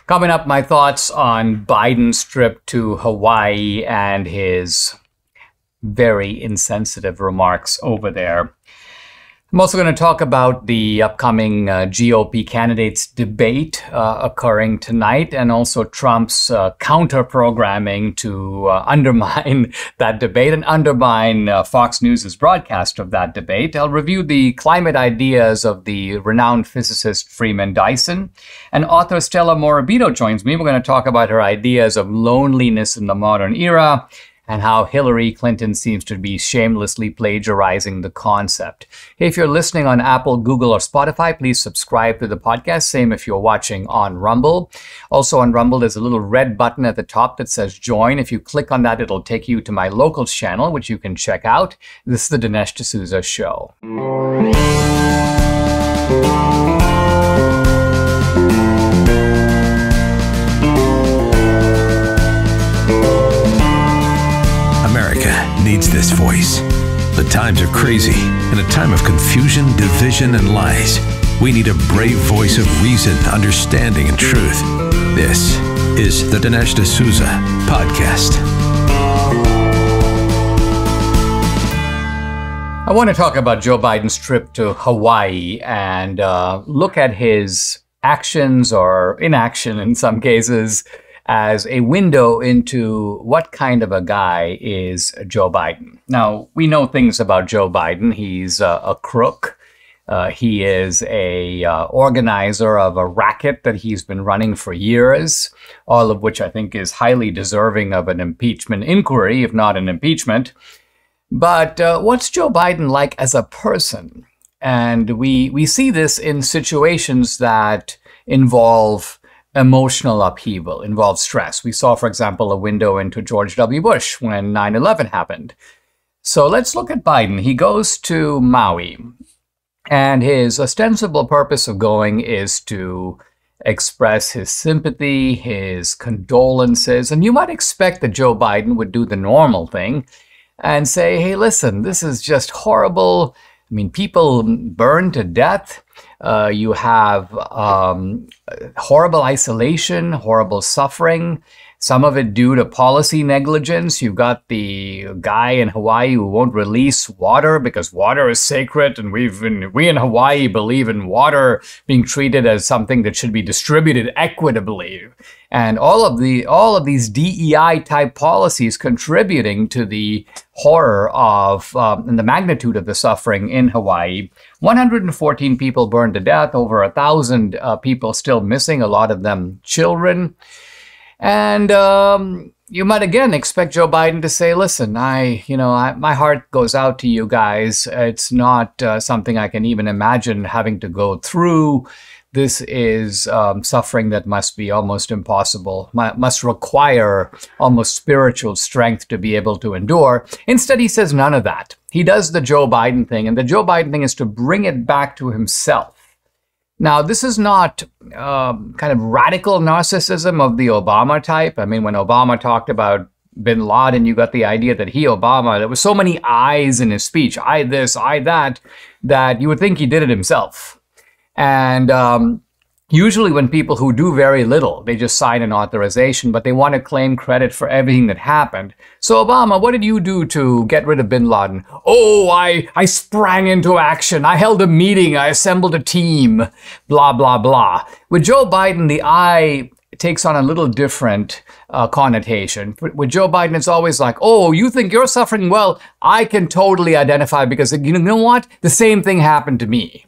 Coming up, my thoughts on Biden's trip to Hawaii and his very insensitive remarks over there. I'm also going to talk about the upcoming GOP candidates debate occurring tonight, and also Trump's counter-programming to undermine that debate and undermine Fox News' broadcast of that debate. I'll review the climate ideas of the renowned physicist Freeman Dyson, and author Stella Morabito joins me. We're going to talk about her ideas of loneliness in the modern era, and how Hillary Clinton seems to be shamelessly plagiarizing the concept. Hey, if you're listening on Apple, Google, or Spotify, please subscribe to the podcast. Same if you're watching on Rumble. Also on Rumble, there's a little red button at the top that says join. If you click on that, it'll take you to my local channel, which you can check out. This is the Dinesh D'Souza Show. Needs this voice. The times are crazy. In a time of confusion, division, and lies, we need a brave voice of reason, understanding, and truth. This is the Dinesh D'Souza Podcast. I want to talk about Joe Biden's trip to Hawaii and look at his actions, or inaction in some cases, as a window into what kind of a guy is Joe Biden. Now, we know things about Joe Biden. He's a crook. He is a organizer of a racket that he's been running for years, all of which I think is highly deserving of an impeachment inquiry, if not an impeachment. But what's Joe Biden like as a person? And we see this in situations that involve emotional upheaval, involves stress. We saw, for example, a window into George W. Bush when 9/11 happened. So let's look at Biden. He goes to Maui, and his ostensible purpose of going is to express his sympathy, his condolences, and you might expect that Joe Biden would do the normal thing and say, hey, listen, this is just horrible. I mean, people burn to death. You have horrible isolation, horrible suffering, some of it due to policy negligence. You've got the guy in Hawaii who won't release water because water is sacred, and we in Hawaii believe in water being treated as something that should be distributed equitably. And all of these DEI type policies contributing to the horror of and the magnitude of the suffering in Hawaii. 114 people burned to death, over 1,000 people still missing, a lot of them children. And you might again expect Joe Biden to say, listen, my heart goes out to you guys. It's not something I can even imagine having to go through. This is suffering that must be almost impossible, must require almost spiritual strength to be able to endure. Instead, he says none of that. He does the Joe Biden thing, and the Joe Biden thing is to bring it back to himself. Now, this is not kind of radical narcissism of the Obama type. I mean, when Obama talked about bin Laden, you got the idea that Obama, there were so many I's in his speech, I this, I that you would think he did it himself. And usually when people who do very little, they just sign an authorization, but they want to claim credit for everything that happened. So Obama, what did you do to get rid of bin Laden? Oh, I sprang into action. I held a meeting. I assembled a team. Blah, blah, blah. With Joe Biden, the I takes on a little different connotation. With Joe Biden, it's always like, oh, you think you're suffering? Well, I can totally identify because you know what? The same thing happened to me.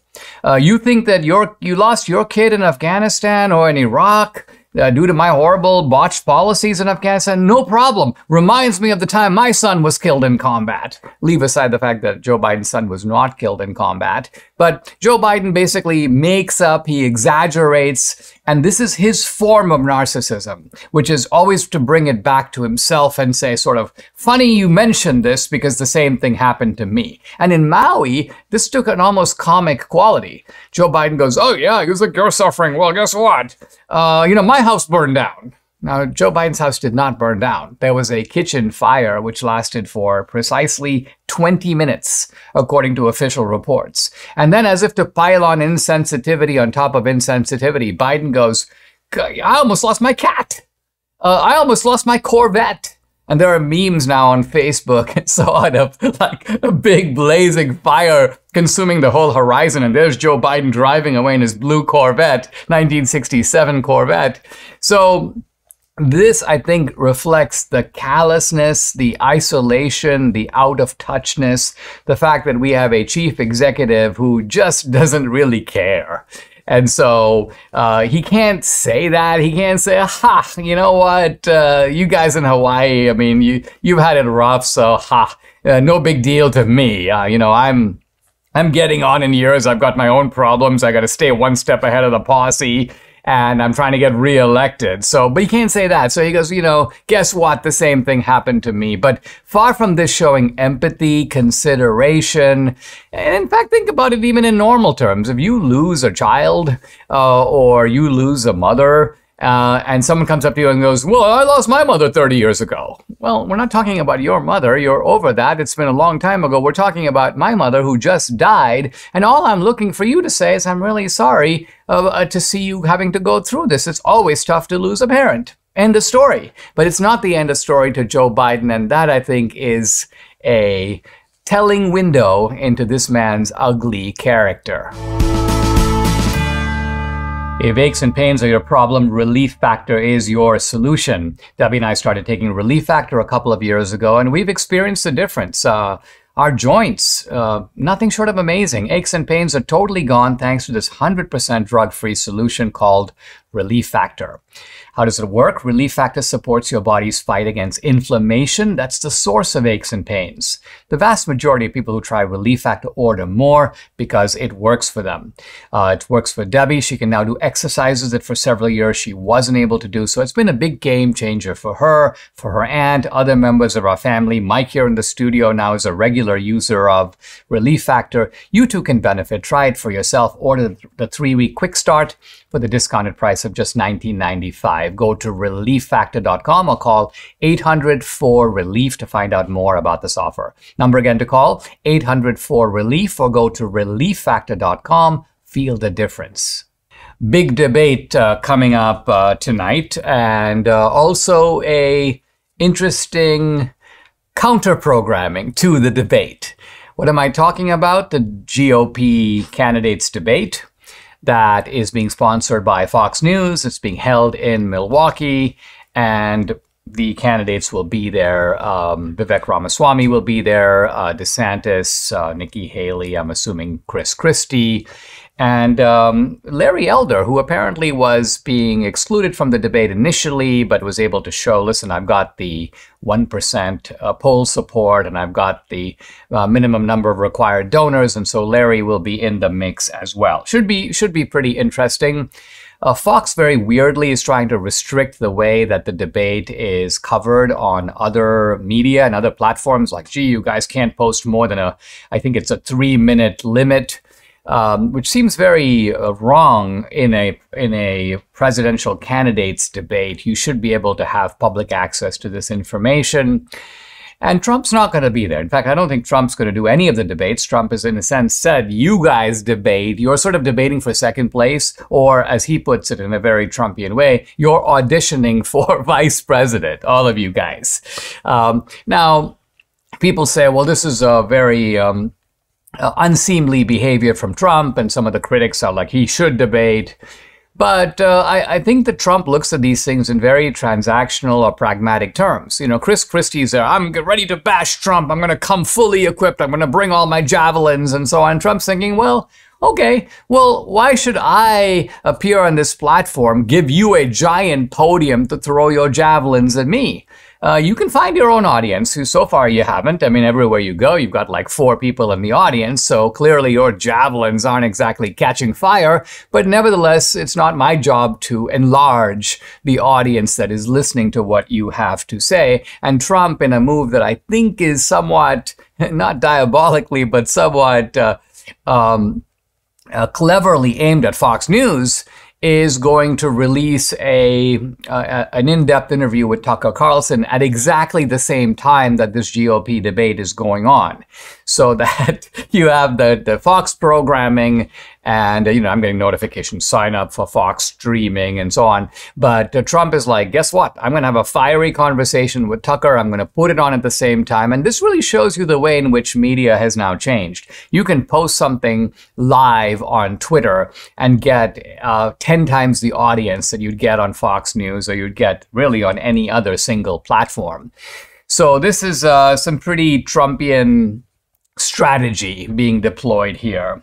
You think that you lost your kid in Afghanistan or in Iraq due to my horrible botched policies in Afghanistan? No problem. Reminds me of the time my son was killed in combat. Leave aside the fact that Joe Biden's son was not killed in combat. But Joe Biden basically makes up, he exaggerates, and this is his form of narcissism, which is always to bring it back to himself and say sort of, funny you mentioned this because the same thing happened to me. And in Maui, this took an almost comic quality. Joe Biden goes, oh yeah, you think you're suffering. Well, guess what? My house burned down. Now, Joe Biden's house did not burn down. There was a kitchen fire which lasted for precisely 20 minutes, according to official reports. And then, as if to pile on insensitivity on top of insensitivity, Biden goes, I almost lost my cat. I almost lost my Corvette. And there are memes now on Facebook and so on of like a big blazing fire consuming the whole horizon. And there's Joe Biden driving away in his blue Corvette, 1967 Corvette. So this, I think, reflects the callousness, the isolation, the out-of-touchness, the fact that we have a chief executive who just doesn't really care. And so he can't say that. He can't say, ha, you know what, you guys in Hawaii, I mean, you've had it rough, so no big deal to me. You know, I'm getting on in years. I've got my own problems. I got to stay one step ahead of the posse. And I'm trying to get reelected. So, but he can't say that. So he goes, you know, guess what? The same thing happened to me. But far from this showing empathy, consideration, and in fact, think about it even in normal terms. If you lose a child or you lose a mother, and someone comes up to you and goes, well, I lost my mother 30 years ago. Well, we're not talking about your mother. You're over that. It's been a long time ago. We're talking about my mother who just died. And all I'm looking for you to say is, I'm really sorry to see you having to go through this. It's always tough to lose a parent. End of story. But it's not the end of story to Joe Biden. And that, I think, is a telling window into this man's ugly character. If aches and pains are your problem, Relief Factor is your solution. Debbie and I started taking Relief Factor a couple of years ago, and we've experienced the difference. Our joints, nothing short of amazing. Aches and pains are totally gone thanks to this 100% drug-free solution called Relief Factor. How does it work? Relief Factor supports your body's fight against inflammation. That's the source of aches and pains. The vast majority of people who try Relief Factor order more because it works for them. It works for Debbie. She can now do exercises that for several years she wasn't able to do. So it's been a big game changer for her aunt, other members of our family. Mike here in the studio now is a regular user of Relief Factor. You too can benefit. Try it for yourself. Order the 3-week quick start for the discounted price of just $19.95. Go to relieffactor.com or call 800-4-RELIEF to find out more about this offer. Number again to call, 800-4-RELIEF, or go to relieffactor.com. Feel the difference. Big debate coming up tonight, and also a interesting counter-programming to the debate. What am I talking about? The GOP candidates debate that is being sponsored by Fox News. It's being held in Milwaukee, and the candidates will be there. Vivek Ramaswamy will be there, DeSantis, Nikki Haley, I'm assuming Chris Christie, and Larry Elder, who apparently was being excluded from the debate initially, but was able to show, listen, I've got the 1% poll support, and I've got the minimum number of required donors, and so Larry will be in the mix as well. Should be pretty interesting. Fox very weirdly is trying to restrict the way that the debate is covered on other media and other platforms. Like, gee, you guys can't post more than I think it's a 3-minute limit. Which seems very wrong in a presidential candidate's debate. You should be able to have public access to this information. And Trump's not going to be there. In fact, I don't think Trump's going to do any of the debates. Trump has, in a sense, said, you guys debate. You're sort of debating for second place, or as he puts it in a very Trumpian way, you're auditioning for vice president, all of you guys. Now, people say, well, this is a very unseemly behavior from Trump, and some of the critics are like, he should debate. But I think that Trump looks at these things in very transactional or pragmatic terms. You know, Chris Christie's there, I'm ready to bash Trump, I'm going to come fully equipped, I'm going to bring all my javelins and so on. Trump's thinking, well, okay, well, why should I appear on this platform, give you a giant podium to throw your javelins at me? You can find your own audience, who so far you haven't. I mean, everywhere you go, you've got like 4 people in the audience, so clearly your javelins aren't exactly catching fire. But nevertheless, it's not my job to enlarge the audience that is listening to what you have to say. And Trump, in a move that I think is somewhat, not diabolically, but somewhat cleverly aimed at Fox News, is going to release an in-depth interview with Tucker Carlson at exactly the same time that this GOP debate is going on. So that you have the Fox programming And, I'm getting notifications, sign up for Fox streaming and so on. But Trump is like, guess what? I'm going to have a fiery conversation with Tucker. I'm going to put it on at the same time. And this really shows you the way in which media has now changed. You can post something live on Twitter and get 10 times the audience that you'd get on Fox News or you'd get really on any other single platform. So this is some pretty Trumpian strategy being deployed here.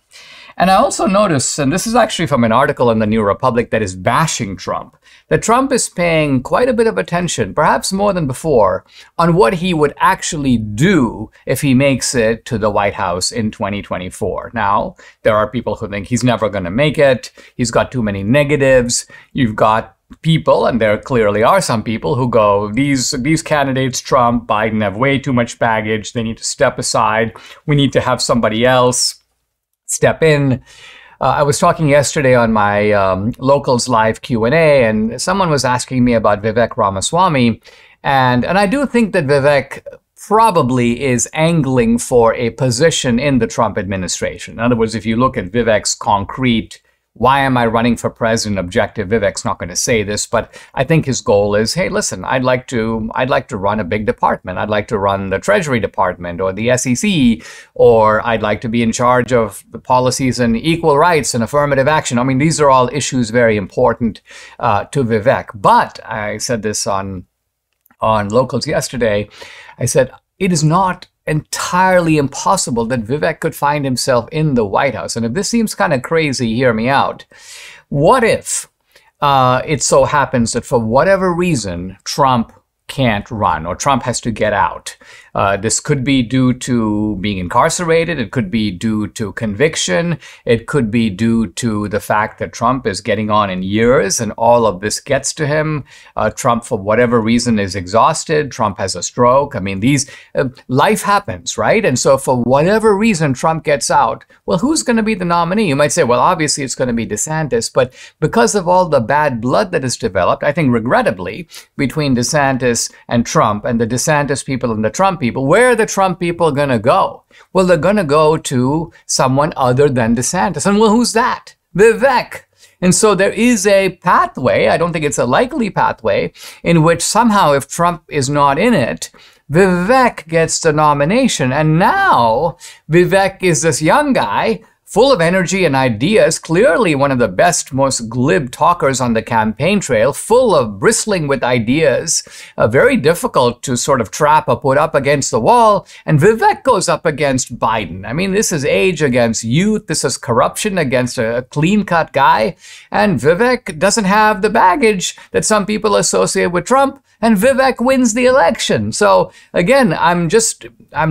And I also notice, and this is actually from an article in the New Republic that is bashing Trump, that Trump is paying quite a bit of attention, perhaps more than before, on what he would actually do if he makes it to the White House in 2024. Now, there are people who think he's never going to make it. He's got too many negatives. You've got people, and there clearly are some people who go, these candidates, Trump, Biden, have way too much baggage. They need to step aside. We need to have somebody else step in. I was talking yesterday on my Locals Live Q&A, and someone was asking me about Vivek Ramaswamy. And I do think that Vivek probably is angling for a position in the Trump administration. In other words, if you look at Vivek's concrete why am I running for president objective, Vivek's not going to say this, but I think his goal is, hey, listen, I'd like to run a big department. I'd like to run the Treasury Department or the SEC, or I'd like to be in charge of the policies and equal rights and affirmative action. I mean, these are all issues very important to Vivek. But I said this on Locals yesterday. I said, it is not entirely impossible that Vivek could find himself in the White House. And if this seems kind of crazy, hear me out. What if it so happens that for whatever reason, Trump can't run or Trump has to get out? This could be due to being incarcerated. It could be due to conviction. It could be due to the fact that Trump is getting on in years and all of this gets to him. Trump, for whatever reason, is exhausted. Trump has a stroke. I mean, life happens, right? And so for whatever reason, Trump gets out. Well, who's going to be the nominee? You might say, well, obviously it's going to be DeSantis. But because of all the bad blood that has developed, I think regrettably, between DeSantis and Trump and the DeSantis people and the Trump people, where are the Trump people going to go? Well, they're going to go to someone other than DeSantis. And well, who's that? Vivek. And so there is a pathway, I don't think it's a likely pathway, in which somehow if Trump is not in it, Vivek gets the nomination. And now Vivek is this young guy full of energy and ideas, clearly one of the best, most glib talkers on the campaign trail, full of bristling with ideas, very difficult to sort of trap or put up against the wall. And Vivek goes up against Biden. I mean, this is age against youth. This is corruption against a clean-cut guy. And Vivek doesn't have the baggage that some people associate with Trump. And Vivek wins the election. So again, I'm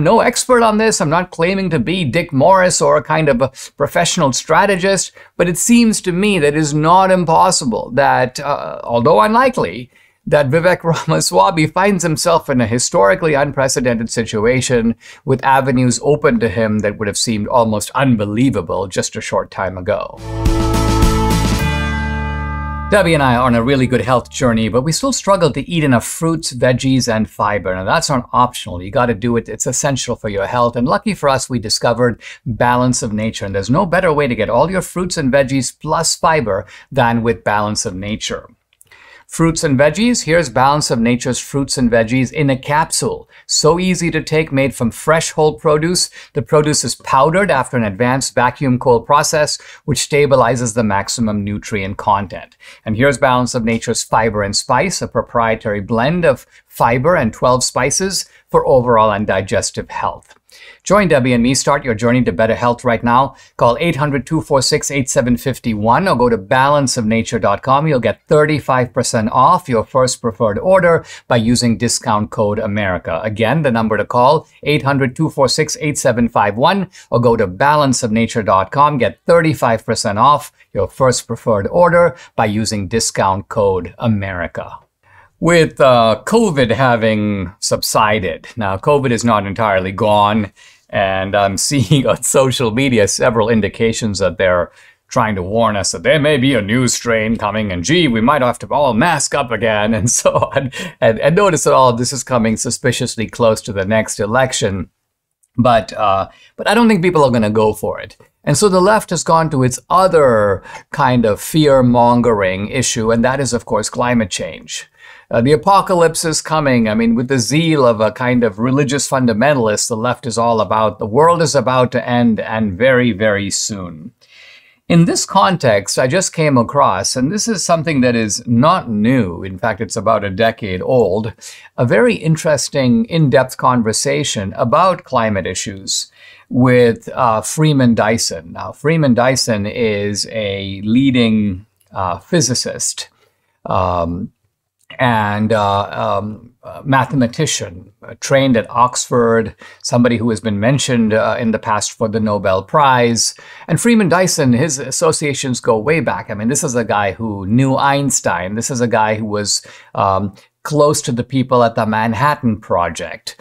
no expert on this. I'm not claiming to be Dick Morris or a kind of a professional strategist, but it seems to me that it is not impossible that, although unlikely, that Vivek Ramaswamy finds himself in a historically unprecedented situation with avenues open to him that would have seemed almost unbelievable just a short time ago. Debbie and I are on a really good health journey, but we still struggle to eat enough fruits, veggies, and fiber. Now, that's not optional. You got to do it. It's essential for your health. And lucky for us, we discovered Balance of Nature. And there's no better way to get all your fruits and veggies plus fiber than with Balance of Nature. Fruits and veggies, here's Balance of Nature's fruits and veggies in a capsule. So easy to take, made from fresh whole produce. The produce is powdered after an advanced vacuum cold process, which stabilizes the maximum nutrient content. And here's Balance of Nature's Fiber and Spice, a proprietary blend of fiber and 12 spices for overall and digestive health. Join Debbie and me. Start your journey to better health right now. Call 800-246-8751 or go to balanceofnature.com. You'll get 35% off your first preferred order by using discount code America. Again, the number to call, 800-246-8751 or go to balanceofnature.com. Get 35% off your first preferred order by using discount code America. With COVID having subsided, now COVID is not entirely gone, and I'm seeing on social media several indications that they're trying to warn us that there may be a new strain coming, and gee, we might have to all mask up again, and so on. And notice that all of this is coming suspiciously close to the next election. But I don't think people are going to go for it. And so the left has gone to its other kind of fear-mongering issue, and that is, of course, climate change. The apocalypse is coming. I mean, with the zeal of a kind of religious fundamentalist, the left is all about the world is about to end, and very, very soon. In this context, I just came across, and this is something that is not new, in fact, it's about a decade old, a very interesting in-depth conversation about climate issues with Freeman Dyson. Now, Freeman Dyson is a leading physicist and mathematician, trained at Oxford, somebody who has been mentioned in the past for the Nobel Prize. And Freeman Dyson, his associations go way back. I mean, this is a guy who knew Einstein. This is a guy who was close to the people at the Manhattan Project.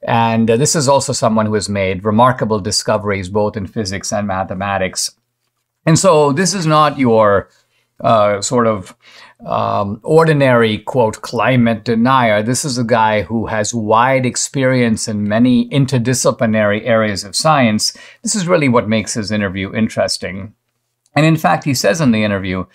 And this is also someone who has made remarkable discoveries both in physics and mathematics. And so this is not your ordinary, quote, climate denier. This is a guy who has wide experience in many interdisciplinary areas of science. This is really what makes his interview interesting. And in fact, he says in the interview,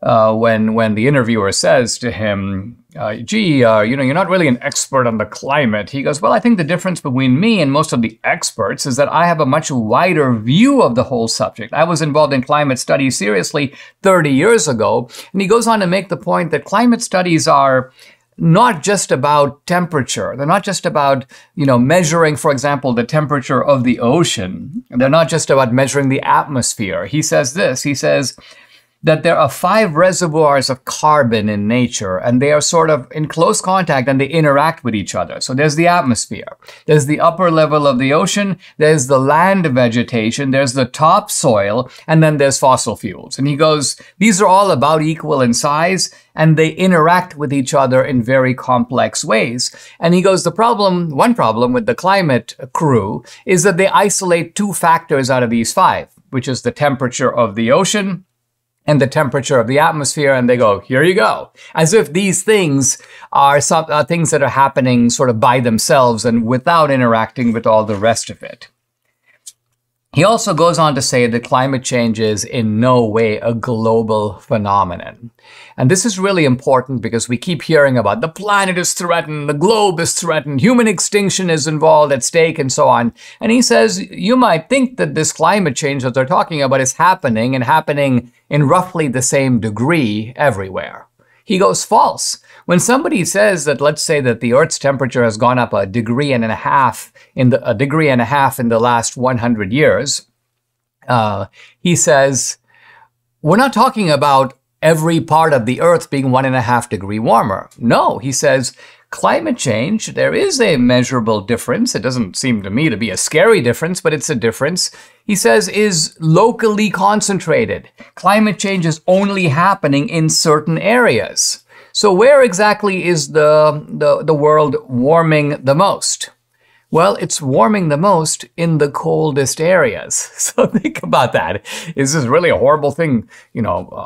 when the interviewer says to him, you're not really an expert on the climate. He goes, well, I think the difference between me and most of the experts is that I have a much wider view of the whole subject. I was involved in climate studies seriously 30 years ago. And he goes on to make the point that climate studies are not just about temperature. They're not just about, measuring, for example, the temperature of the ocean. They're not just about measuring the atmosphere. He says this, he says that there are 5 reservoirs of carbon in nature, and they are sort of in close contact and they interact with each other. So there's the atmosphere, there's the upper level of the ocean, there's the land vegetation, there's the topsoil, and then there's fossil fuels. And he goes, these are all about equal in size, and they interact with each other in very complex ways. And he goes, one problem with the climate crew is that they isolate 2 factors out of these 5, which is the temperature of the ocean and the temperature of the atmosphere, and they go, here you go. As if these things are things that are happening sort of by themselves and without interacting with all the rest of it. He also goes on to say that climate change is in no way a global phenomenon. And this is really important because we keep hearing about the planet is threatened, the globe is threatened, human extinction is involved at stake, and so on. And he says, you might think that this climate change that they're talking about is happening and happening in roughly the same degree everywhere. He goes, false. When somebody says that, let's say that the Earth's temperature has gone up a degree and a half in the last 100 years, he says, we're not talking about every part of the Earth being 1.5 degrees warmer. No, he says, climate change, there is a measurable difference. It doesn't seem to me to be a scary difference, but it's a difference. He says, is locally concentrated. Climate change is only happening in certain areas. So where exactly is the world warming the most? Well, it's warming the most in the coldest areas. So think about that. Is this really a horrible thing?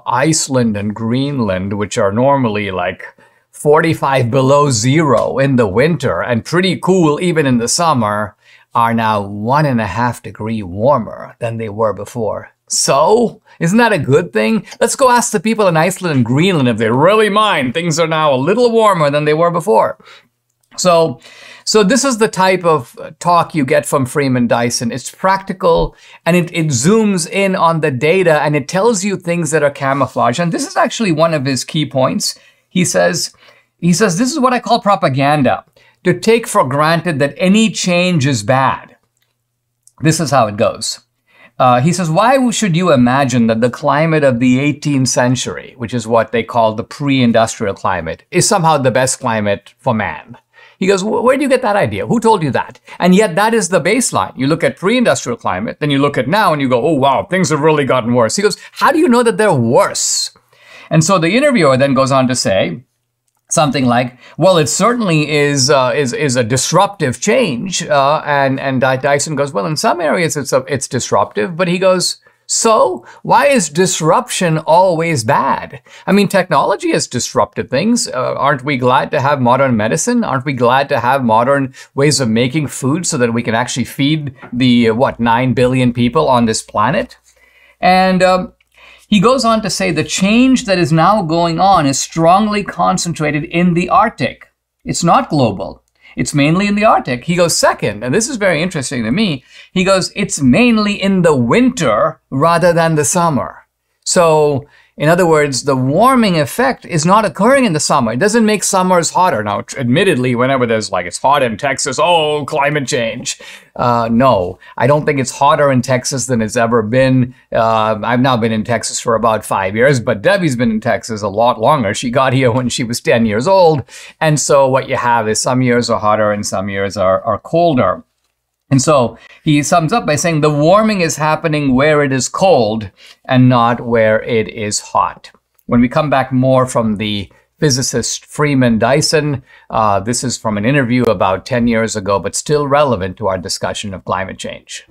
Iceland and Greenland, which are normally like 45 below zero in the winter and pretty cool even in the summer, are now 1.5 degrees warmer than they were before. So, isn't that a good thing? Let's go ask the people in Iceland and Greenland if they really mind. Things are now a little warmer than they were before. So this is the type of talk you get from Freeman Dyson. It's practical, and it zooms in on the data, and it tells you things that are camouflage. And this is actually one of his key points. He says, this is what I call propaganda, to take for granted that any change is bad. This is how it goes. He says, why should you imagine that the climate of the 18th century, which is what they call the pre-industrial climate, is somehow the best climate for man? He goes, where do you get that idea? Who told you that? And yet that is the baseline. You look at pre-industrial climate, then you look at now and you go, oh, wow, things have really gotten worse. He goes, how do you know that they're worse? And so the interviewer then goes on to say something like, well, it certainly is a disruptive change. And Dyson goes, well, in some areas it's disruptive. But he goes, so why is disruption always bad? I mean, technology has disrupted things. Aren't we glad to have modern medicine? Aren't we glad to have modern ways of making food so that we can actually feed the, 9 billion people on this planet? And he goes on to say the change that is now going on is strongly concentrated in the Arctic. It's not global. It's mainly in the Arctic. He goes second, and this is very interesting to me. He goes, it's mainly in the winter rather than the summer. So, in other words, the warming effect is not occurring in the summer. It doesn't make summers hotter. Now, admittedly, whenever there's like, it's hot in Texas, oh, climate change. No, I don't think it's hotter in Texas than it's ever been. I've now been in Texas for about 5 years, but Debbie's been in Texas a lot longer. She got here when she was 10 years old. And so what you have is some years are hotter and some years are colder. And so he sums up by saying the warming is happening where it is cold and not where it is hot. When we come back more from the physicist Freeman Dyson, this is from an interview about 10 years ago, but still relevant to our discussion of climate change.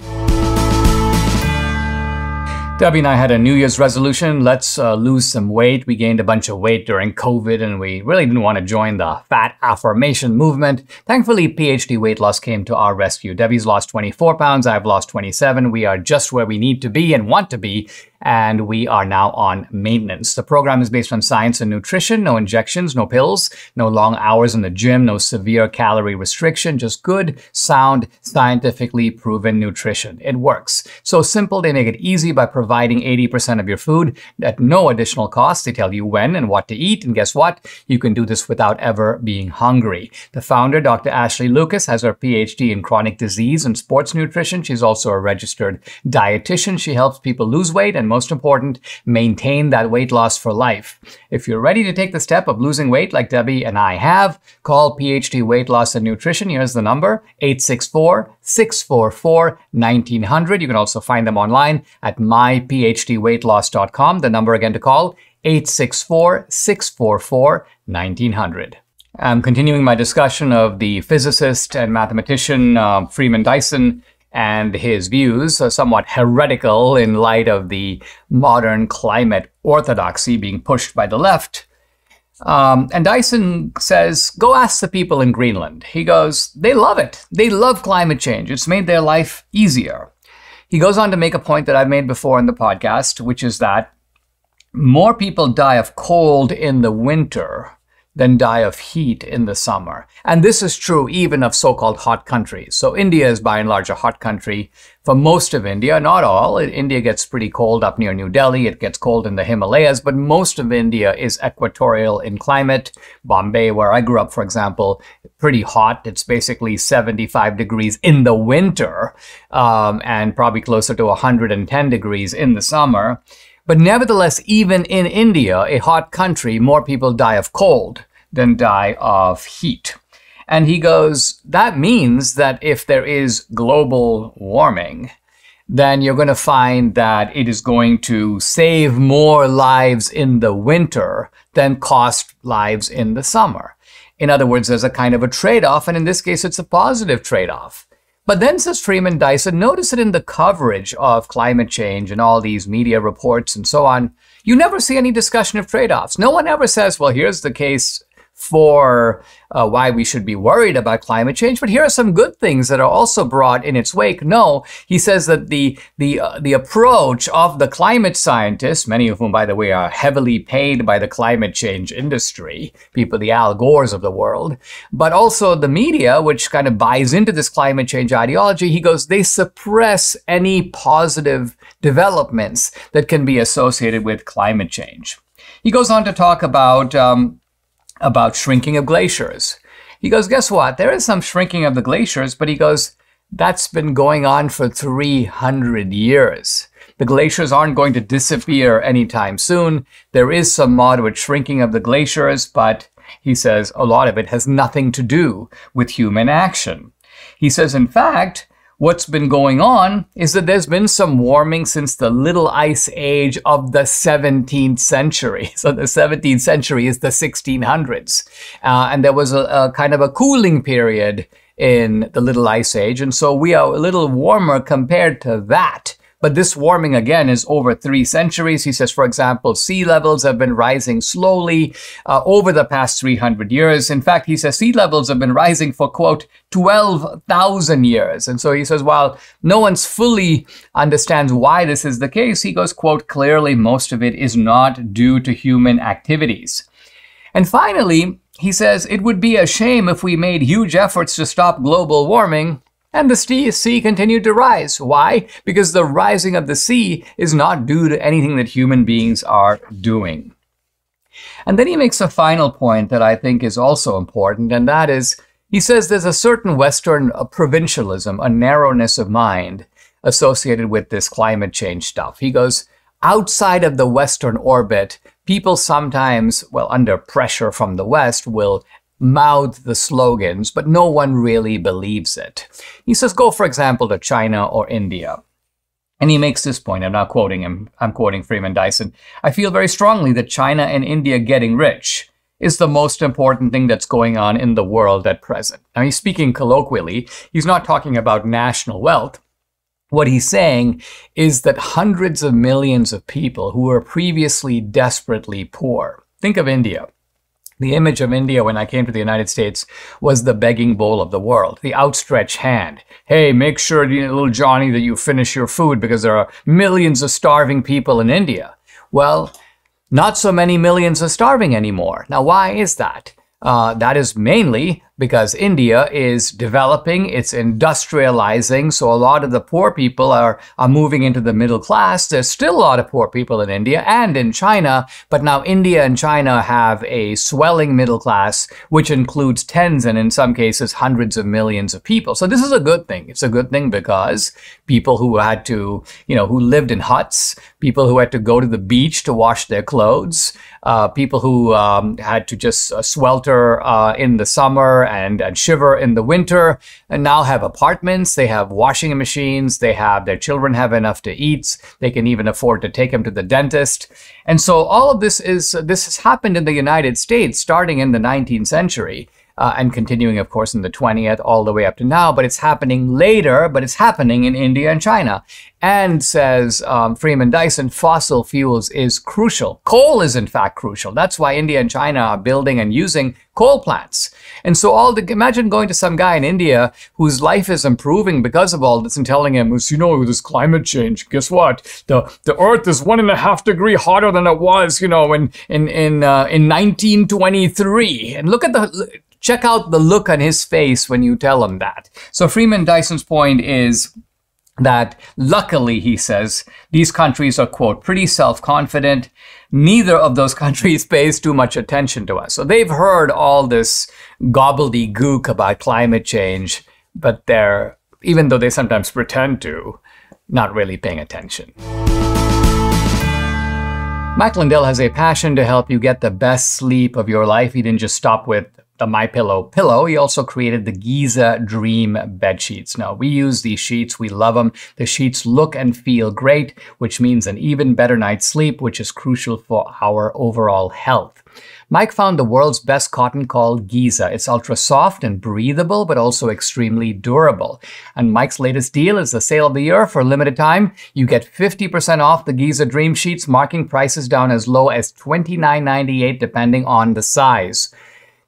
Debbie and I had a New Year's resolution. Let's lose some weight. We gained a bunch of weight during COVID, and we really didn't want to join the fat affirmation movement. Thankfully, PhD weight loss came to our rescue. Debbie's lost 24 pounds. I've lost 27. We are just where we need to be and want to be, and we are now on maintenance. The program is based on science and nutrition. No injections, no pills, no long hours in the gym, no severe calorie restriction, just good, sound, scientifically proven nutrition. It works. So simple, they make it easy by providing 80% of your food at no additional cost. They tell you when and what to eat, and guess what? You can do this without ever being hungry. The founder, Dr. Ashley Lucas, has her PhD in chronic disease and sports nutrition. She's also a registered dietitian. She helps people lose weight and, most important, maintain that weight loss for life. If you're ready to take the step of losing weight like Debbie and I have, call PhD Weight Loss and Nutrition. Here's the number, 864-644-1900. You can also find them online at myphdweightloss.com. The number again to call, 864-644-1900. I'm continuing my discussion of the physicist and mathematician Freeman Dyson and his views, somewhat heretical in light of the modern climate orthodoxy being pushed by the left. And Dyson says, go ask the people in Greenland. He goes, they love it. They love climate change. It's made their life easier. He goes on to make a point that I've made before in the podcast, which is that more people die of cold in the winter than die of heat in the summer. And this is true even of so-called hot countries. So India is by and large a hot country. For most of India, not all, India gets pretty cold up near New Delhi. It gets cold in the Himalayas, but most of India is equatorial in climate. Bombay, where I grew up, for example, pretty hot. It's basically 75 degrees in the winter, and probably closer to 110 degrees in the summer. But nevertheless, even in India, a hot country, more people die of cold than die of heat. And he goes, that means that if there is global warming, then you're going to find that it is going to save more lives in the winter than cost lives in the summer. In other words, there's a kind of a trade-off, and in this case, it's a positive trade-off. But then, says Freeman Dyson, notice that in the coverage of climate change and all these media reports and so on, you never see any discussion of trade-offs. No one ever says, well, here's the case for why we should be worried about climate change, but here are some good things that are also brought in its wake. No, he says that the approach of the climate scientists, many of whom, by the way, are heavily paid by the climate change industry, people, the Al Gores of the world, but also the media, which kind of buys into this climate change ideology, he goes, they suppress any positive developments that can be associated with climate change. He goes on to talk about shrinking of glaciers. He goes, guess what? There is some shrinking of the glaciers, but he goes, that's been going on for 300 years. The glaciers aren't going to disappear anytime soon. There is some moderate shrinking of the glaciers, but he says a lot of it has nothing to do with human action. He says, in fact, what's been going on is that there's been some warming since the Little Ice Age of the 17th century. So the 17th century is the 1600s. And there was a kind of a cooling period in the Little Ice Age. And so we are a little warmer compared to that. But this warming, again, is over 3 centuries. He says, for example, sea levels have been rising slowly over the past 300 years. In fact, he says sea levels have been rising for, quote, 12,000 years. And so he says, while no one's fully understands why this is the case, he goes, quote, clearly most of it is not due to human activities. And finally, he says, it would be a shame if we made huge efforts to stop global warming and the sea continued to rise. Why? Because the rising of the sea is not due to anything that human beings are doing. And then he makes a final point that I think is also important, and that is, he says there's a certain Western provincialism, a narrowness of mind associated with this climate change stuff. He goes, outside of the Western orbit, people sometimes, well, under pressure from the West, will mouth the slogans, but no one really believes it. He says, go, for example, to China or India. And he makes this point, I'm not quoting him, I'm quoting Freeman Dyson. I feel very strongly that China and India getting rich is the most important thing that's going on in the world at present. Now, he's speaking colloquially. He's not talking about national wealth. What he's saying is that hundreds of millions of people who were previously desperately poor. Think of India. The image of India when I came to the United States was the begging bowl of the world, the outstretched hand. Hey, make sure, little Johnny, that you finish your food because there are millions of starving people in India. Well, not so many millions are starving anymore. Now, why is that? That is mainly because India is developing, it's industrializing, so a lot of the poor people are moving into the middle class. There's still a lot of poor people in India and in China, but now India and China have a swelling middle class, which includes tens and in some cases hundreds of millions of people. So this is a good thing. It's a good thing because people who had to, who lived in huts, people who had to go to the beach to wash their clothes, people who had to just swelter in the summer and shiver in the winter, and now have apartments, they have washing machines, their children have enough to eat, they can even afford to take them to the dentist. And so all of this has happened in the United States starting in the 19th century. And continuing, of course, in the 20th all the way up to now. But it's happening later, but it's happening in India and China. And, says Freeman Dyson, fossil fuels is crucial. Coal is, in fact, crucial. That's why India and China are building and using coal plants. And so imagine going to some guy in India whose life is improving because of all this and telling him, this climate change, guess what? The Earth is 1.5 degrees hotter than it was, in 1923. And check out the look on his face when you tell him that. So Freeman Dyson's point is that luckily, he says, these countries are, quote, pretty self-confident. Neither of those countries pays too much attention to us. So they've heard all this gobbledygook about climate change, but even though they sometimes pretend to, not really paying attention. Mike Lindell has a passion to help you get the best sleep of your life. He didn't just stop with the MyPillow pillow. He also created the Giza Dream bed sheets. Now, we use these sheets. We love them. The sheets look and feel great, which means an even better night's sleep, which is crucial for our overall health. Mike found the world's best cotton called Giza. It's ultra soft and breathable, but also extremely durable. And Mike's latest deal is the sale of the year. For a limited time, you get 50% off the Giza Dream sheets, marking prices down as low as $29.98 depending on the size.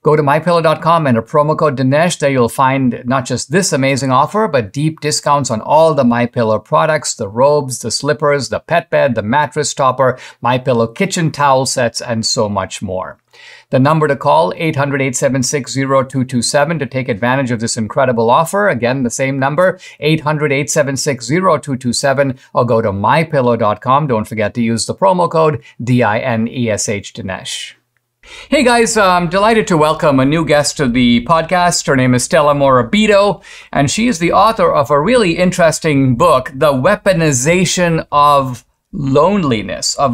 Go to mypillow.com and enter promo code Dinesh. There you'll find not just this amazing offer, but deep discounts on all the MyPillow products, the robes, the slippers, the pet bed, the mattress topper, MyPillow kitchen towel sets, and so much more. The number to call, 800-876-0227 to take advantage of this incredible offer. Again, the same number, 800-876-0227, or go to mypillow.com. Don't forget to use the promo code DINESH Dinesh. Hey guys, I'm delighted to welcome a new guest to the podcast. Her name is Stella Morabito, and she is the author of a really interesting book, The Weaponization of Loneliness. Her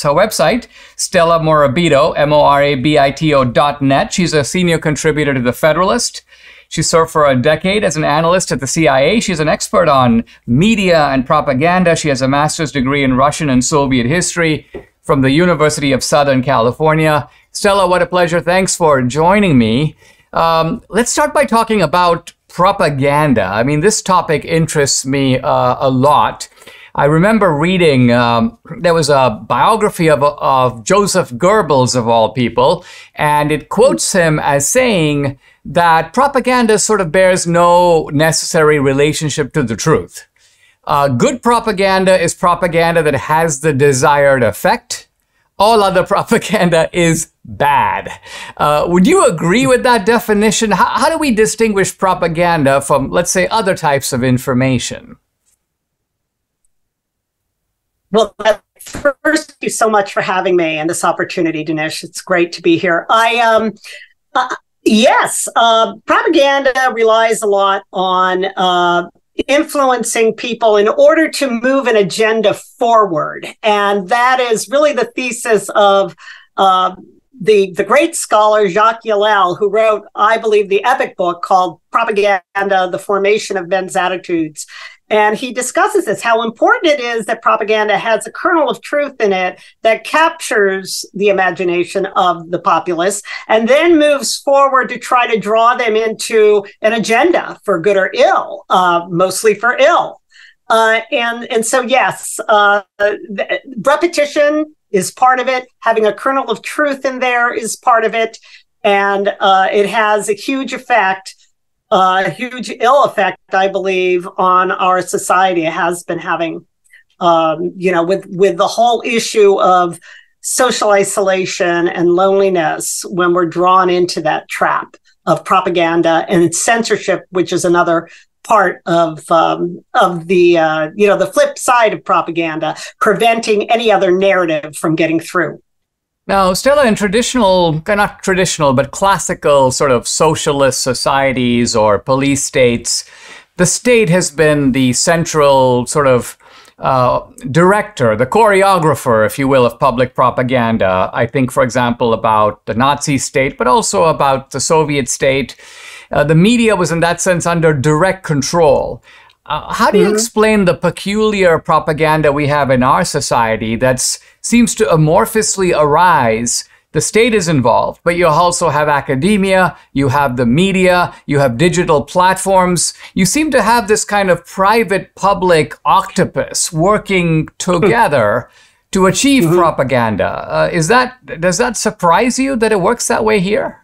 website, Stella Morabito, morabito.net. She's a senior contributor to The Federalist. She served for a decade as an analyst at the CIA. She's an expert on media and propaganda. She has a master's degree in Russian and Soviet history from the University of Southern California. Stella, what a pleasure. Thanks for joining me. Let's start by talking about propaganda. I mean, this topic interests me a lot. I remember reading, there was a biography of Joseph Goebbels, of all people, and it quotes him as saying that propaganda sort of bears no necessary relationship to the truth. Good propaganda is propaganda that has the desired effect. All other propaganda is bad. Would you agree with that definition? How do we distinguish propaganda from, let's say, other types of information? Well, first, thank you so much for having me and this opportunity, Dinesh. It's great to be here. Yes, propaganda relies a lot on influencing people in order to move an agenda forward. And that is really the thesis of the great scholar Jacques Ellul, who wrote, I believe, the epic book called Propaganda, The Formation of Men's Attitudes. And he discusses this, how important it is that propaganda has a kernel of truth in it that captures the imagination of the populace and then moves forward to try to draw them into an agenda for good or ill, mostly for ill. And so, yes, repetition is part of it. Having a kernel of truth in there is part of it. And it has a huge effect. A huge ill effect, I believe, on our society. It has been having, with the whole issue of social isolation and loneliness when we're drawn into that trap of propaganda and censorship, which is another part of the flip side of propaganda, preventing any other narrative from getting through. Now, Stella, in traditional, not traditional, but classical sort of socialist societies or police states, the state has been the central sort of director, the choreographer, if you will, of public propaganda. I think, for example, about the Nazi state, but also about the Soviet state. The media was in that sense under direct control. How do you explain the peculiar propaganda we have in our society that seems to amorphously arise? The state is involved, but you also have academia, you have the media, you have digital platforms. You seem to have this kind of private-public octopus working together to achieve propaganda. Does that surprise you that it works that way here?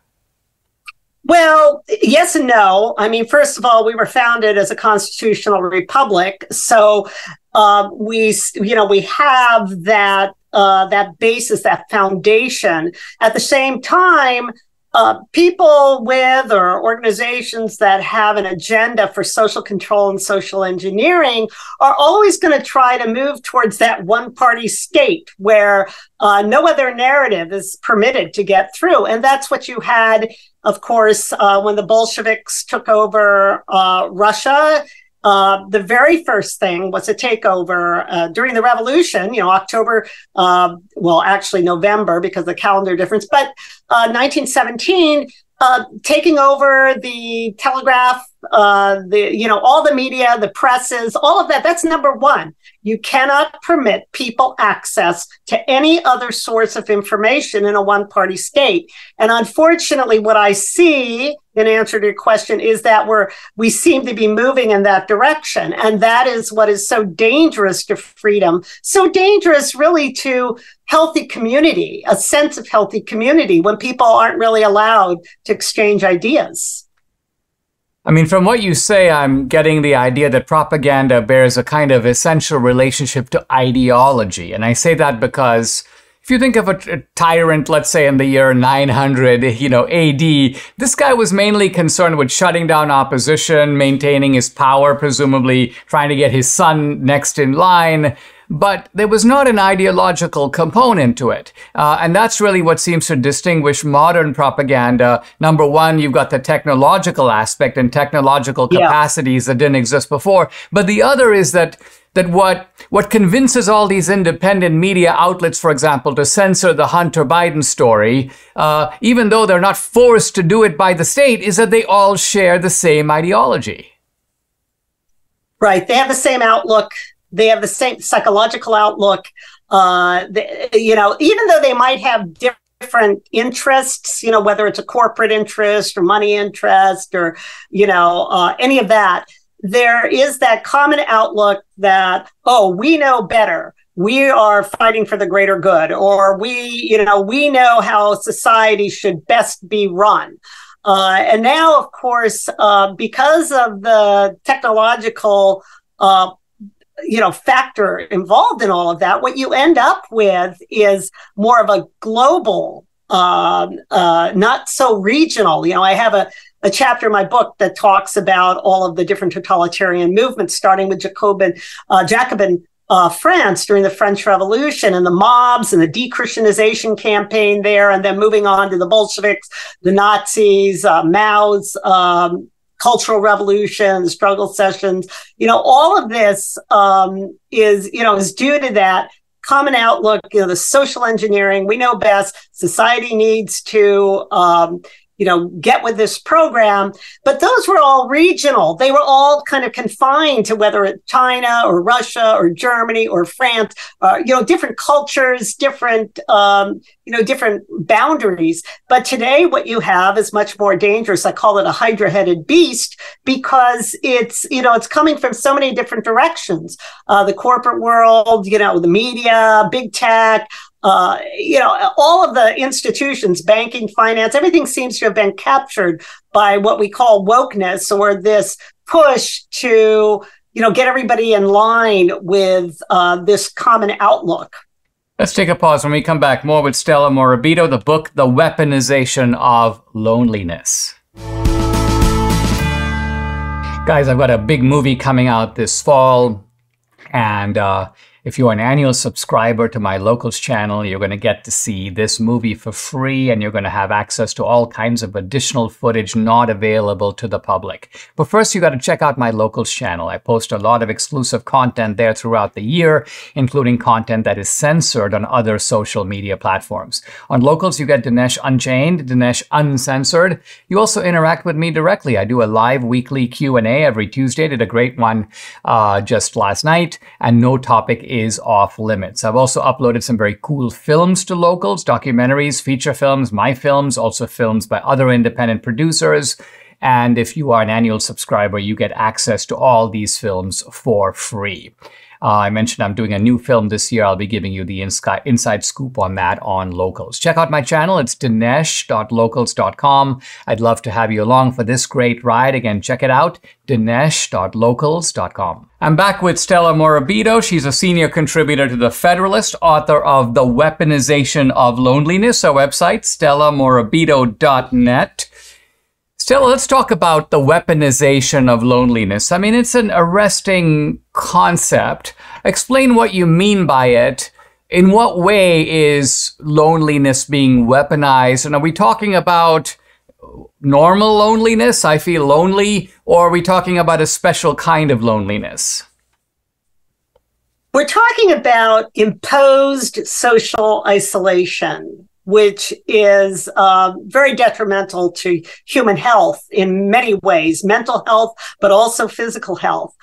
Well, yes and no. I mean, first of all, we were founded as a constitutional republic, so we have that basis, that foundation. At the same time, people with or organizations that have an agenda for social control and social engineering are always going to try to move towards that one-party state where no other narrative is permitted to get through. And that's what you had, of course, when the Bolsheviks took over Russia. The very first thing was a takeover during the revolution, October, actually November because of the calendar difference, but 1917, taking over the telegraph, all the media, the presses, all of that. That's number one. You cannot permit people access to any other source of information in a one-party state. And unfortunately, what I see in answer to your question is that we seem to be moving in that direction. And that is what is so dangerous to freedom, so dangerous really to healthy community, a sense of healthy community when people aren't really allowed to exchange ideas. I mean, from what you say, I'm getting the idea that propaganda bears a kind of essential relationship to ideology. And I say that because if you think of a tyrant, let's say in the year 900, AD, this guy was mainly concerned with shutting down opposition, maintaining his power, presumably trying to get his son next in line. But there was not an ideological component to it. And that's really what seems to distinguish modern propaganda. Number one, you've got the technological aspect and technological capacities that didn't exist before. But the other is that what convinces all these independent media outlets, for example, to censor the Hunter Biden story, even though they're not forced to do it by the state, is that they all share the same ideology. Right. They have the same outlook. They have the same psychological outlook. Even though they might have different interests, whether it's a corporate interest or money interest or, any of that, there is that common outlook that, oh, we know better. We are fighting for the greater good, or we know how society should best be run. And now, of course, because of the technological factor involved in all of that, what you end up with is more of a global, not so regional. I have a chapter in my book that talks about all of the different totalitarian movements, starting with Jacobin France during the French Revolution and the mobs and the de-Christianization campaign there, and then moving on to the Bolsheviks, the Nazis, Mao's Cultural Revolution, the struggle sessions. All of this is due to that common outlook, the social engineering. We know best. Society needs to get with this program. But those were all regional. They were all kind of confined to whether it's China or Russia or Germany or France, different cultures, different boundaries. But today what you have is much more dangerous. I call it a hydra-headed beast because it's coming from so many different directions. The corporate world, the media, big tech, all of the institutions, banking, finance, everything seems to have been captured by what we call wokeness, or this push to, get everybody in line with this common outlook. Let's take a pause. When we come back, more with Stella Morabito, the book, The Weaponization of Loneliness. Guys, I've got a big movie coming out this fall, and if you're an annual subscriber to my Locals channel, you're going to get to see this movie for free, and you're going to have access to all kinds of additional footage not available to the public. But first, you got to check out my Locals channel. I post a lot of exclusive content there throughout the year, including content that is censored on other social media platforms. On Locals, you get Dinesh Unchained, Dinesh Uncensored. You also interact with me directly. I do a live weekly Q&A every Tuesday. Did a great one just last night, and no topic is off limits. I've also uploaded some very cool films to Locals, documentaries, feature films, my films, also films by other independent producers. And if you are an annual subscriber, you get access to all these films for free. I mentioned I'm doing a new film this year. I'll be giving you the inside scoop on that on Locals. Check out my channel. It's dinesh.locals.com. I'd love to have you along for this great ride. Again, check it out, dinesh.locals.com. I'm back with Stella Morabito. She's a senior contributor to The Federalist, author of The Weaponization of Loneliness, our website, stellamorabito.net. Stella, let's talk about the weaponization of loneliness. I mean, it's an arresting concept. Explain what you mean by it. In what way is loneliness being weaponized? And are we talking about normal loneliness, I feel lonely, or are we talking about a special kind of loneliness? We're talking about imposed social isolation, which is very detrimental to human health in many ways, mental health, but also physical health.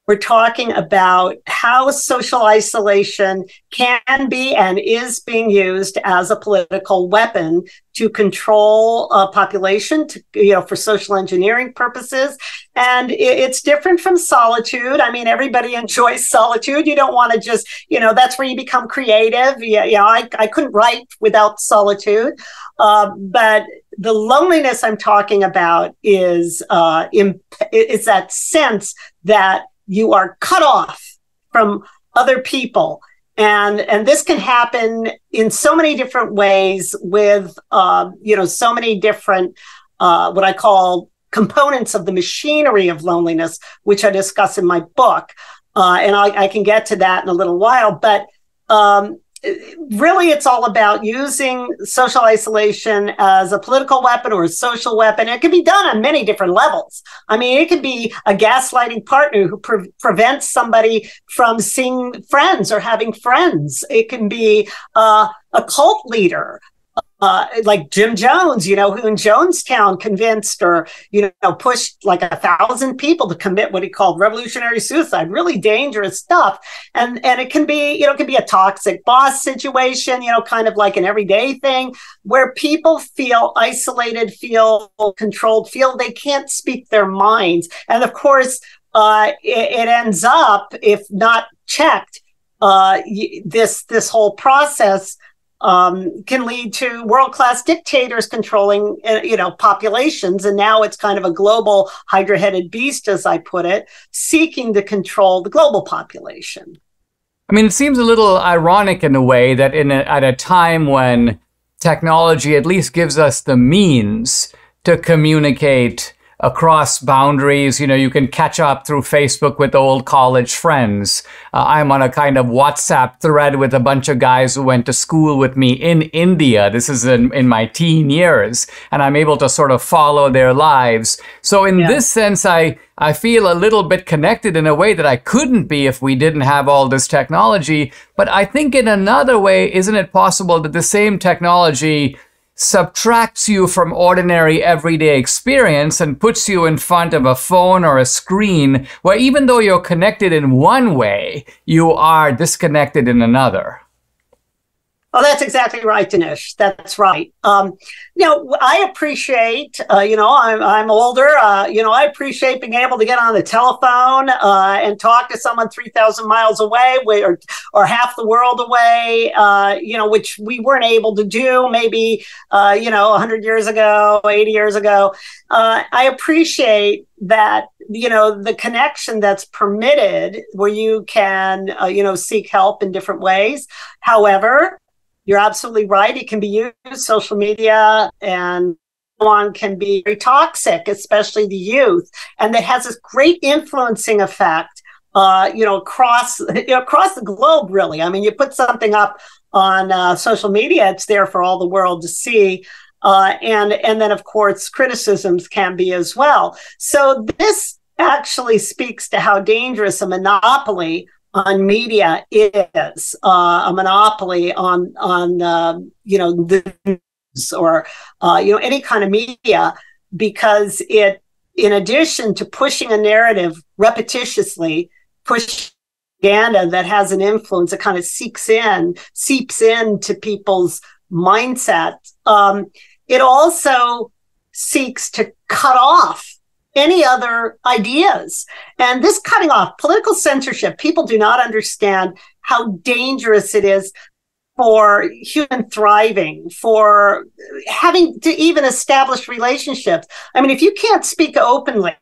We're talking about how social isolation can be and is being used as a political weapon to control a population, for social engineering purposes. And it's different from solitude. I mean, everybody enjoys solitude. You don't want to just, that's where you become creative. I couldn't write without solitude. But the loneliness I'm talking about is that sense that you are cut off from other people. And this can happen in so many different ways with, so many different, what I call components of the machinery of loneliness, which I discuss in my book. And I can get to that in a little while. But really, it's all about using social isolation as a political weapon or a social weapon. It can be done on many different levels. I mean, it could be a gaslighting partner who prevents somebody from seeing friends or having friends. It can be a cult leader like Jim Jones, who in Jonestown convinced or, pushed like 1,000 people to commit what he called revolutionary suicide, really dangerous stuff. And it can be, it can be a toxic boss situation, kind of like an everyday thing where people feel isolated, feel controlled, feel they can't speak their minds. And of course, it ends up, if not checked, this whole process can lead to world-class dictators controlling, populations. And now it's kind of a global hydra-headed beast, as I put it, seeking to control the global population. I mean, it seems a little ironic in a way that at a time when technology at least gives us the means to communicate across boundaries. You can catch up through Facebook with old college friends. I'm on a kind of WhatsApp thread with a bunch of guys who went to school with me in India. This is in my teen years, and I'm able to sort of follow their lives. So in this sense, I feel a little bit connected in a way that I couldn't be if we didn't have all this technology. But I think in another way, isn't it possible that the same technology subtracts you from ordinary everyday experience and puts you in front of a phone or a screen where even though you're connected in one way, you are disconnected in another? Oh, that's exactly right, Dinesh. That's right. I appreciate, I'm older, I appreciate being able to get on the telephone and talk to someone 3,000 miles away or half the world away, which we weren't able to do maybe, 100 years ago, 80 years ago. I appreciate that, the connection that's permitted where you can, seek help in different ways. However, you're absolutely right. It can be used. Social media and so on can be very toxic, especially the youth. And that has this great influencing effect, across the globe, really. I mean, you put something up on social media, it's there for all the world to see. And then, of course, criticisms can be as well. So this actually speaks to how dangerous a monopoly on media is, a monopoly on the news or any kind of media, because it, in addition to pushing a narrative repetitiously, push propaganda that has an influence that kind of seeps into people's mindset. It also seeks to cut off any other ideas. And this cutting off, political censorship, people do not understand how dangerous it is for human thriving, for having to even establish relationships. I mean, if you can't speak openly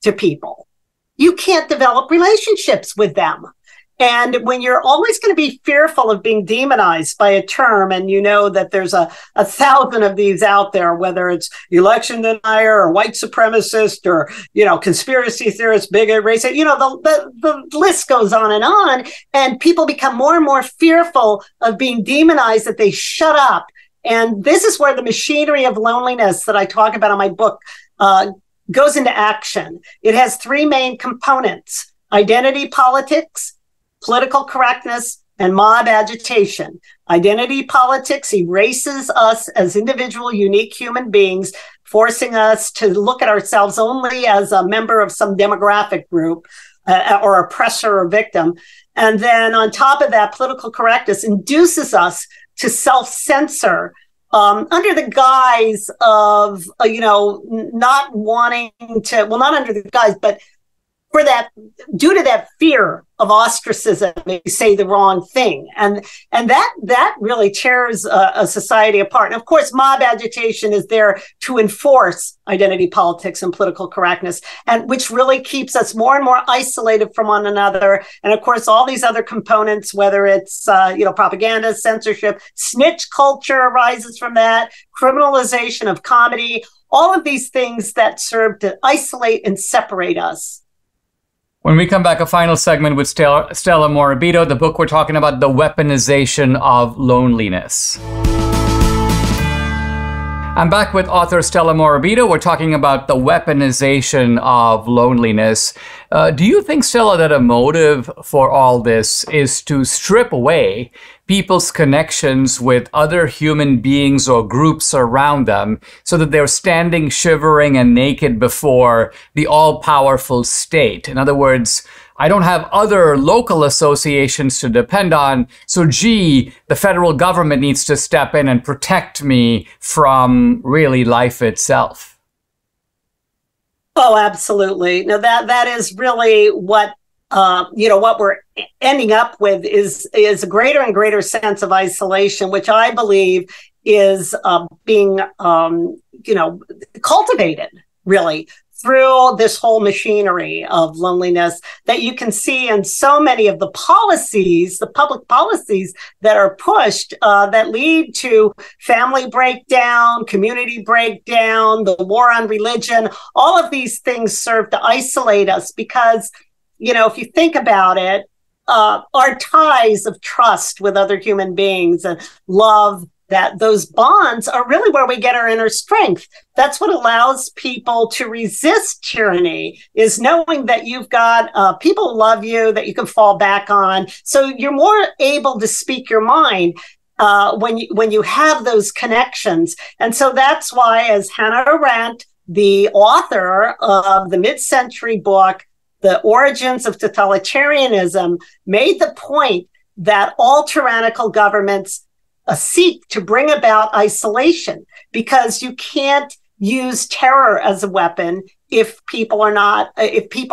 to people, you can't develop relationships with them. And when you're always going to be fearful of being demonized by a term, and you know that there's a 1,000 of these out there, whether it's election denier or white supremacist or, conspiracy theorist, bigot, racist, the list goes on, and people become more and more fearful of being demonized that they shut up. And this is where the machinery of loneliness that I talk about in my book goes into action. It has three main components: identity politics, political correctness, and mob agitation. Identity politics erases us as individual, unique human beings, forcing us to look at ourselves only as a member of some demographic group or oppressor or victim. And then on top of that, political correctness induces us to self-censor under the guise of, not wanting to, well, not under the guise, but for that, due to that fear of ostracism, they say the wrong thing. And that really tears a society apart. And of course, mob agitation is there to enforce identity politics and political correctness, and which really keeps us more and more isolated from one another. And of course, all these other components, whether it's, propaganda, censorship, snitch culture arises from that, criminalization of comedy, all of these things that serve to isolate and separate us. When we come back, a final segment with Stella Morabito, the book we're talking about, The Weaponization of Loneliness. I'm back with author Stella Morabito. We're talking about the weaponization of loneliness. Do you think, Stella, that a motive for all this is to strip away people's connections with other human beings or groups around them so that they're standing shivering and naked before the all-powerful state? In other words, I don't have other local associations to depend on, so gee, the federal government needs to step in and protect me from really life itself. Oh, absolutely. No, that is really what what we're ending up with is a greater and greater sense of isolation, which I believe is being cultivated really through this whole machinery of loneliness that you can see in so many of the policies, the public policies that are pushed that lead to family breakdown, community breakdown, the war on religion. All of these things serve to isolate us because, if you think about it, our ties of trust with other human beings and love, that those bonds are really where we get our inner strength. That's what allows people to resist tyranny, is knowing that you've got people who love you that you can fall back on. So you're more able to speak your mind when you have those connections. And so that's why, as Hannah Arendt, the author of the mid-century book, The Origins of Totalitarianism, made the point that all tyrannical governments seek to bring about isolation, because you can't use terror as a weapon if people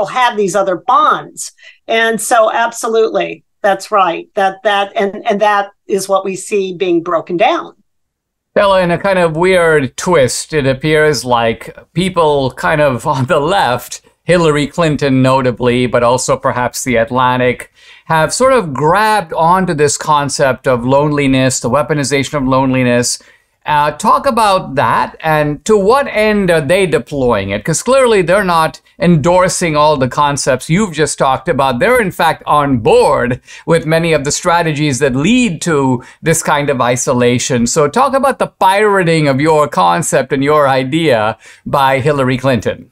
have these other bonds. And so absolutely, that's right. And that is what we see being broken down. Stella, in a kind of weird twist, it appears like people kind of on the left, Hillary Clinton notably, but also perhaps The Atlantic, have sort of grabbed onto this concept of loneliness, the weaponization of loneliness. Talk about that, and to what end are they deploying it? Because clearly they're not endorsing all the concepts you've just talked about. They're in fact on board with many of the strategies that lead to this kind of isolation. So talk about the pirating of your concept and your idea by Hillary Clinton.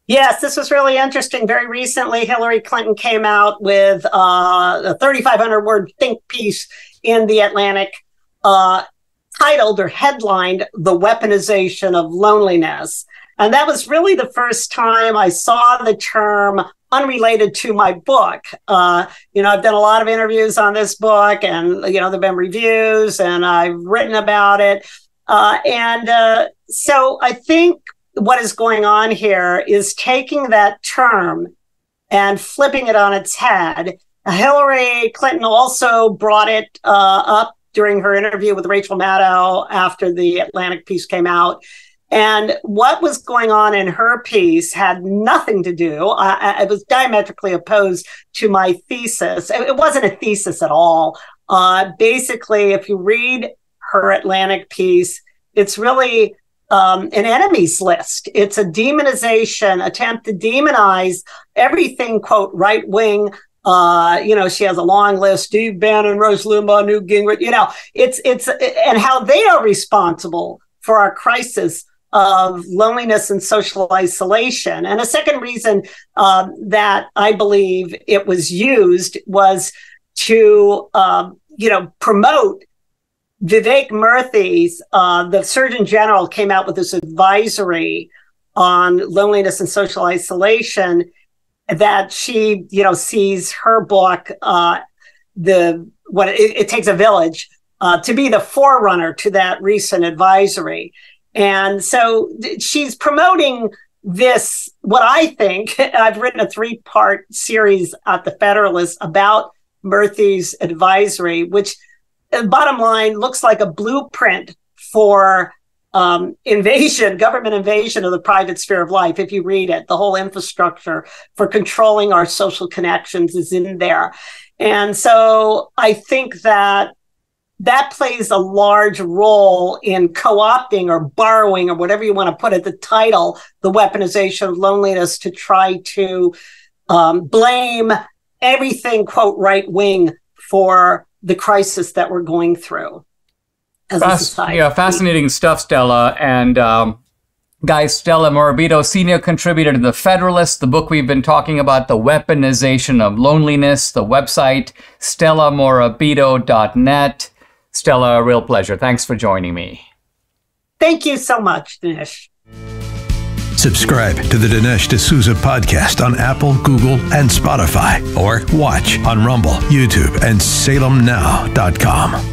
Yes, this was really interesting. Very recently, Hillary Clinton came out with a 3,500-word think piece in The Atlantic, titled or headlined "The Weaponization of Loneliness." And that was really the first time I saw the term unrelated to my book. I've done a lot of interviews on this book, and, there've been reviews, and I've written about it. So I think what is going on here is taking that term and flipping it on its head. Hillary Clinton also brought it up during her interview with Rachel Maddow after the Atlantic piece came out. And what was going on in her piece had nothing to do. It was diametrically opposed to my thesis. It wasn't a thesis at all. Basically, if you read her Atlantic piece, it's really an enemies list. It's a demonization, attempt to demonize everything, quote, right wing. She has a long list: Steve Bannon, Rush Limbaugh, Newt Gingrich. And how they are responsible for our crisis of loneliness and social isolation. And a second reason that I believe it was used was to promote Vivek Murthy's, the Surgeon General, came out with this advisory on loneliness and social isolation that she, sees her book, It Takes a Village, to be the forerunner to that recent advisory. And so she's promoting this, what I think, I've written a 3-part series at the Federalist about Murthy's advisory, which, bottom line, looks like a blueprint for government invasion of the private sphere of life. If you read it, the whole infrastructure for controlling our social connections is in there. And so I think that plays a large role in co-opting or borrowing, or whatever you want to put it, the title, The Weaponization of Loneliness, to try to blame everything, quote, right wing for the crisis that we're going through as a society. Yeah, fascinating stuff, Stella. And Guys, Stella Morabito, senior contributor to The Federalist, the book we've been talking about, The Weaponization of Loneliness, the website, stellamorabito.net. Stella, a real pleasure. Thanks for joining me. Thank you so much, Dinesh. Subscribe to the Dinesh D'Souza podcast on Apple, Google, and Spotify, or watch on Rumble, YouTube, and salemnow.com.